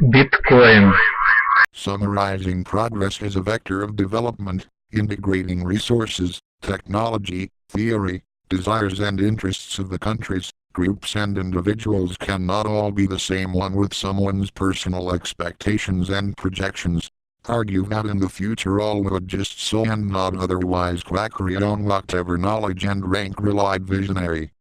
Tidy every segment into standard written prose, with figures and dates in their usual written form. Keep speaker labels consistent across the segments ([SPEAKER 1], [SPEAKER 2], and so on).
[SPEAKER 1] Bitcoin.
[SPEAKER 2] Summarizing progress as a vector of development, integrating resources, technology, theory, desires and interests of the countries, groups and individuals cannot all be the same one with someone's personal expectations and projections. Argue that in the future all would just so and not otherwise quackery on whatever knowledge and rank relied visionary.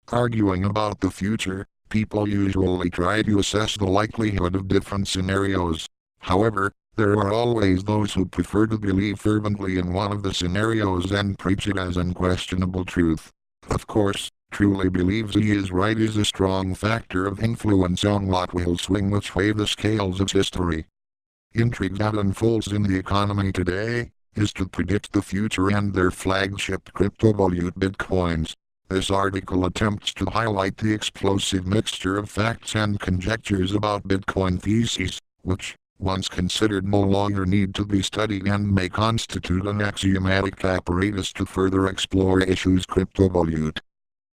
[SPEAKER 2] Arguing about the future, people usually try to assess the likelihood of different scenarios. However, there are always those who prefer to believe fervently in one of the scenarios and preach it as unquestionable truth. Of course, truly believes he is right is a strong factor of influence on what will swing which way the scales of history. Intrigue that unfolds in the economy today is to predict the future and their flagship crypto-valued bitcoins. This article attempts to highlight the explosive mixture of facts and conjectures about Bitcoin theses, which, once considered, no longer need to be studied and may constitute an axiomatic apparatus to further explore issues crypto-valued.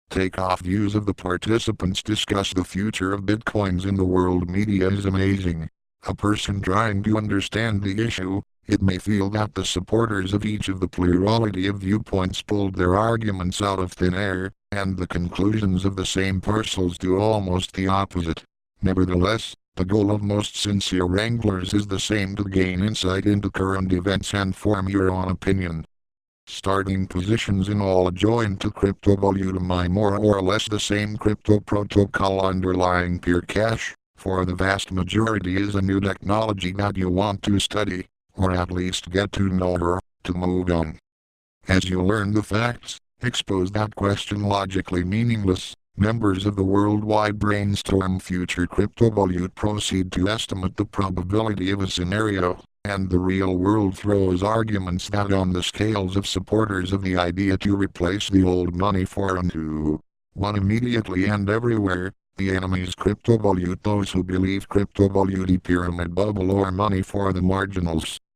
[SPEAKER 2] Take-off views of the participants discuss the future of Bitcoins in the world media is amazing. A person trying to understand the issue, it may feel that the supporters of each of the plurality of viewpoints pulled their arguments out of thin air, and the conclusions of the same parcels do almost the opposite. Nevertheless, the goal of most sincere wranglers is the same: to gain insight into current events and form your own opinion. Starting positions in all adjoin to crypto value to mine more or less the same crypto protocol underlying pure cash, for the vast majority is a new technology that you want to study, or at least get to know or to move on. As you learn the facts, expose that question logically meaningless, members of the worldwide brainstorm future crypto-valued proceed to estimate the probability of a scenario, and the real world throws arguments that on the scales of supporters of the idea to replace the old money for a new one immediately and everywhere. The enemies crypto-valued, those who believe crypto-valued a pyramid bubble or money for the marginals.